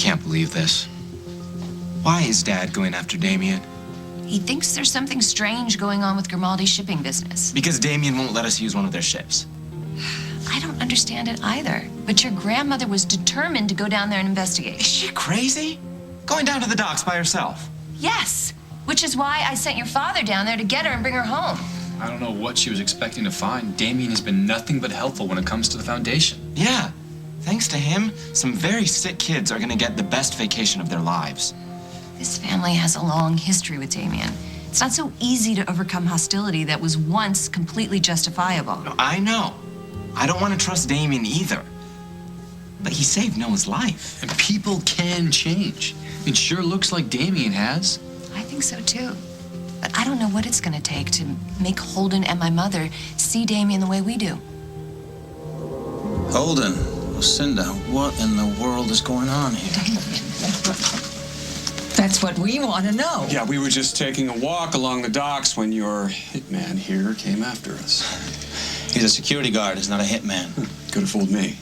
can't believe this. Why is Dad going after Damien? He thinks there's something strange going on with Grimaldi's shipping business. Because Damien won't let us use one of their ships. I don't understand it either. But your grandmother was determined to go down there and investigate. Is she crazy? Going down to the docks by herself? Yes, which is why I sent your father down there to get her and bring her home. I don't know what she was expecting to find. Damien has been nothing but helpful when it comes to the Foundation. Yeah. Thanks to him, some very sick kids are gonna get the best vacation of their lives. This family has a long history with Damien. It's not so easy to overcome hostility that was once completely justifiable. No, I know. I don't want to trust Damien either. But he saved Noah's life. And people can change. It sure looks like Damien has. I think so too. But I don't know what it's gonna take to make Holden and my mother see Damien the way we do. Holden, Lucinda, what in the world is going on here? That's what we want to know. Yeah, we were just taking a walk along the docks when your hitman here came after us. He's a security guard, he's not a hitman. Could have fooled me.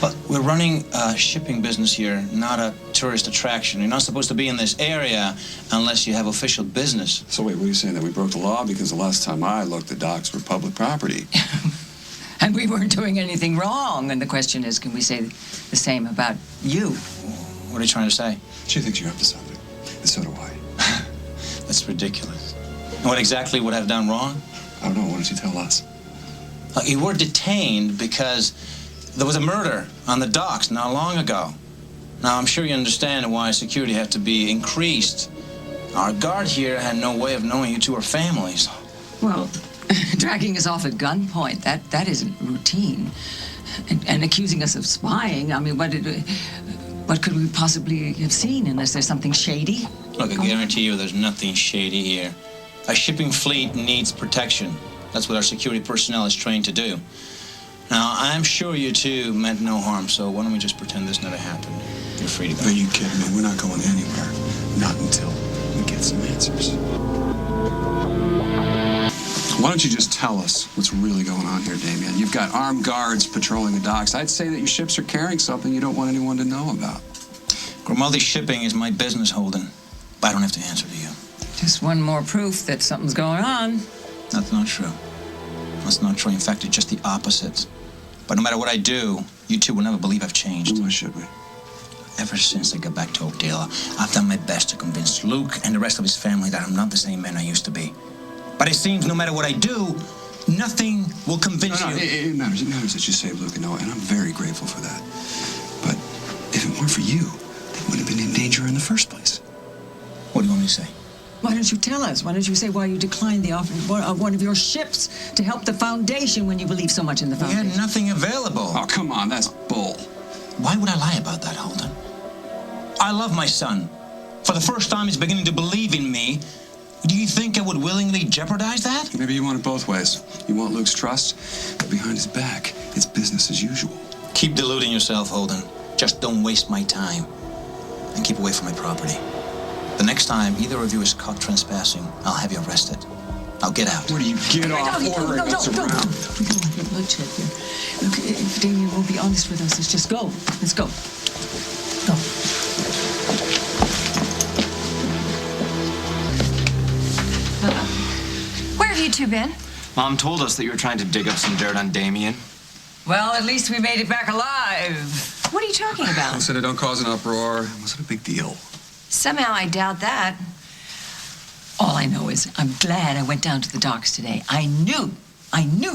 But we're running a shipping business here, not a tourist attraction. You're not supposed to be in this area unless you have official business. So wait, what are you saying, that we broke the law? Because the last time I looked, the docks were public property. And we weren't doing anything wrong. And the question is, can we say the same about you? What are you trying to say? She thinks you're up to something, and so do I. That's ridiculous. And what exactly would I have done wrong? I don't know, why don't you tell us? You were detained because there was a murder on the docks not long ago. Now, I'm sure you understand why security had to be increased. Our guard here had no way of knowing you two are families. Well, dragging us off at gunpoint, that isn't routine. And accusing us of spying, I mean, what could we possibly have seen unless there's something shady? Look, I guarantee you there's nothing shady here. Our shipping fleet needs protection. That's what our security personnel is trained to do. Now, I'm sure you two meant no harm, so why don't we just pretend this never happened? You're free to go. Are you kidding me? We're not going anywhere. Not until we get some answers. Why don't you just tell us what's really going on here, Damien? You've got armed guards patrolling the docks. I'd say that your ships are carrying something you don't want anyone to know about. Grimaldi shipping is my business, Holden. But I don't have to answer to you. Just one more proof that something's going on. That's not true. That's not true. In fact, it's just the opposite. But no matter what I do, you two will never believe I've changed. Why should we? Ever since I got back to Oakdale, I've done my best to convince Luke and the rest of his family that I'm not the same man I used to be. But it seems no matter what I do, nothing will convince you. It matters. It matters that you saved Luke and Noah, and I'm very grateful for that. But if it weren't for you, they wouldn't have been in danger in the first place. What do you want me to say? Why don't you tell us? Why don't you say why you declined the offer of one of your ships to help the Foundation when you believe so much in the We Foundation? had nothing available. Oh, come on, that's bull. Why would I lie about that, Holden? I love my son. For the first time, he's beginning to believe in me. Do you think I would willingly jeopardize that? Maybe you want it both ways. You want Luke's trust, but behind his back, it's business as usual. Keep deluding yourself, Holden. Just don't waste my time. And keep away from my property. The next time either of you is caught trespassing, I'll have you arrested. Now get out. Where do you get off ordering us around? We don't want no bloodshed here. Look, if Damien won't be honest with us, let's just go. Let's go. Go. Where have you two been? Mom told us that you were trying to dig up some dirt on Damien. Well, at least we made it back alive. What are you talking about? Lucinda, don't cause an uproar. It wasn't a big deal. Somehow I doubt that. All I know is I'm glad I went down to the docks today. I knew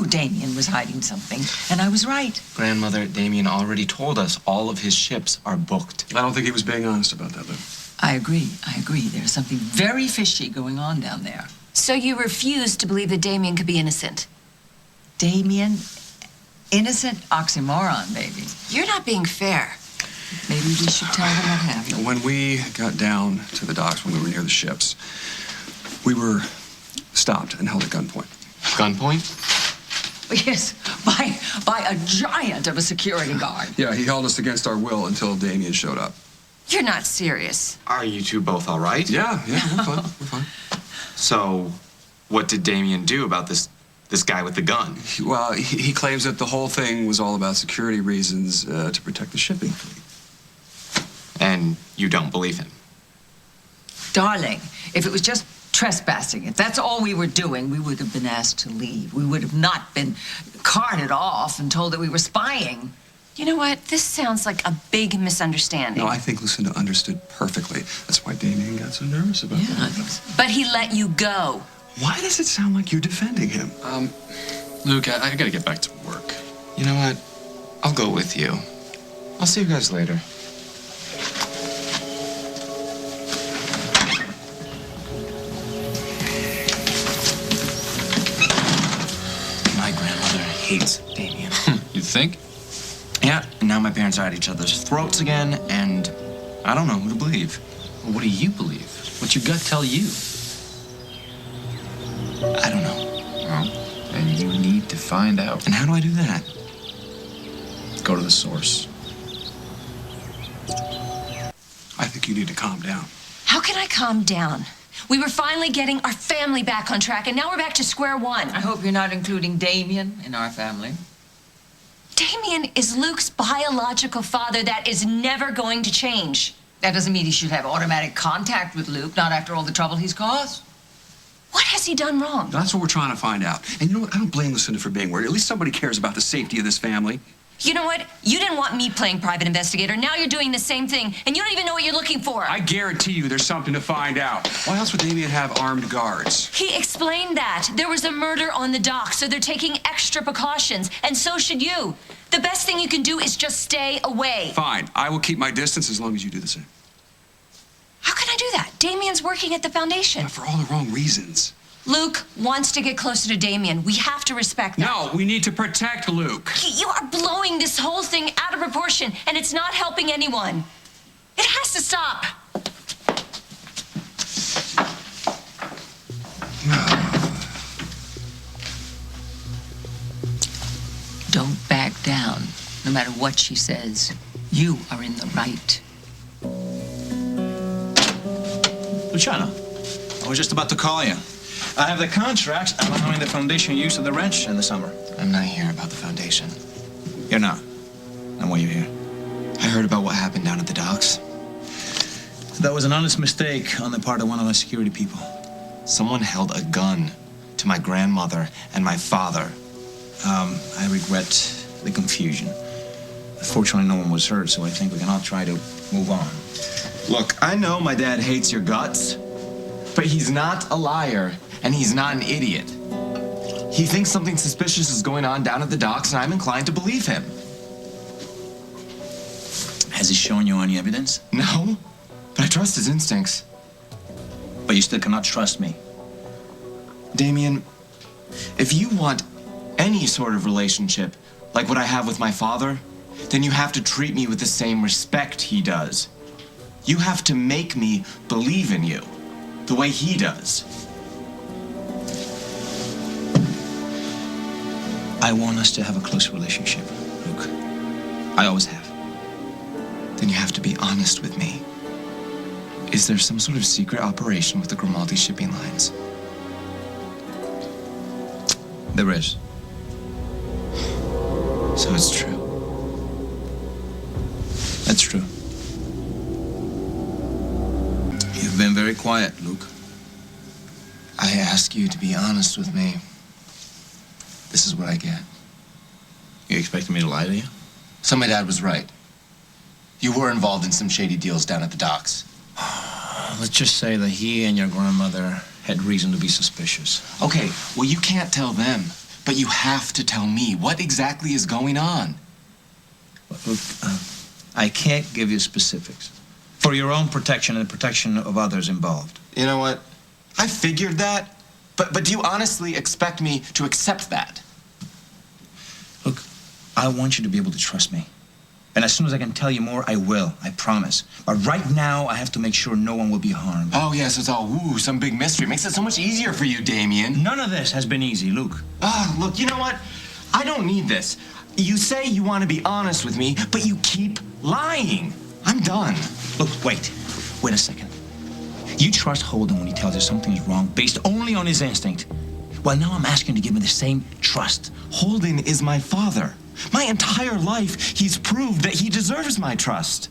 Damien was hiding something, and I was right. Grandmother, Damien already told us all of his ships are booked. I don't think he was being honest about that, Lou. I agree. There's something very fishy going on down there. So you refuse to believe that Damien could be innocent? Damien, innocent oxymoron, baby. You're not being fair. Maybe we should tell them what happened. When we got down to the docks, when we were near the ships, we were stopped and held at gunpoint. Gunpoint? Yes, by a giant of a security guard. Yeah, he held us against our will until Damien showed up. You're not serious. Are you two both all right? Yeah, we're fine. We're fine. So, what did Damien do about this guy with the gun? Well, he claims that the whole thing was all about security reasons to protect the shipping fleet. And you don't believe him? Darling, if it was just trespassing, if that's all we were doing, we would have been asked to leave. We would have not been carted off and told that we were spying. You know what? This sounds like a big misunderstanding. No, I think Lucinda understood perfectly. That's why Damien got so nervous about Yeah, I that. think so. But he let you go. Why does it sound like you're defending him? Luke, I gotta get back to work. You know what? I'll go with you. I'll see you guys later. My grandmother hates Damien. You think? Yeah, and now my parents are at each other's throats again, and I don't know who to believe. Well, what do you believe? What's your gut tell you? I don't know. Well, then you need to find out. And how do I do that? Go to the source. I think you need to calm down. How can I calm down? We were finally getting our family back on track, and now we're back to square one. I hope you're not including Damien in our family. Damien is Luke's biological father. That is never going to change. That doesn't mean he should have automatic contact with Luke, not after all the trouble he's caused. What has he done wrong? That's what we're trying to find out. And you know what? I don't blame Lucinda for being worried. At least somebody cares about the safety of this family. You know what? You didn't want me playing private investigator. Now you're doing the same thing, and you don't even know what you're looking for. I guarantee you there's something to find out. Why else would Damien have armed guards? He explained that. There was a murder on the dock, so they're taking extra precautions, and so should you. The best thing you can do is just stay away. Fine. I will keep my distance as long as you do the same. How can I do that? Damien's working at the foundation. But for all the wrong reasons. Luke wants to get closer to Damien. We have to respect that. No, we need to protect Luke. You are blowing this whole thing out of proportion, and it's not helping anyone. It has to stop. Don't back down, no matter what she says. You are in the right. Luciano, I was just about to call you. I have the contracts allowing the foundation use of the ranch in the summer. I'm not here about the foundation. You're not. And why are you here? I heard about what happened down at the docks. That was an honest mistake on the part of one of our security people. Someone held a gun to my grandmother and my father. I regret the confusion. Fortunately, no one was hurt, so I think we can all try to move on. Look, I know my dad hates your guts, but he's not a liar, and he's not an idiot. He thinks something suspicious is going on down at the docks, and I'm inclined to believe him. Has he shown you any evidence? No, but I trust his instincts. But you still cannot trust me. Damien, if you want any sort of relationship like what I have with my father, then you have to treat me with the same respect he does. You have to make me believe in you the way he does. I want us to have a close relationship, Luke. I always have. Then you have to be honest with me. Is there some sort of secret operation with the Grimaldi shipping lines? There is. So it's true. That's true. You've been very quiet, Luke. I ask you to be honest with me. This is what I get. You expecting me to lie to you? So my dad was right. You were involved in some shady deals down at the docks. Let's just say that he and your grandmother had reason to be suspicious. Okay, well, you can't tell them, but you have to tell me what exactly is going on. Look, I can't give you specifics. For your own protection and the protection of others involved. You know what? I figured that, but do you honestly expect me to accept that? Look, I want you to be able to trust me. And as soon as I can tell you more, I will. I promise. But right now, I have to make sure no one will be harmed. Oh, yes, it's all, ooh, some big mystery. Makes it so much easier for you, Damien. None of this has been easy, Luke. Oh, look, you know what? I don't need this. You say you want to be honest with me, but you keep lying. I'm done. Look, wait a second. You trust Holden when he tells you something is wrong based only on his instinct. Well, now I'm asking you to give me the same trust. Holden is my father. My entire life, he's proved that he deserves my trust.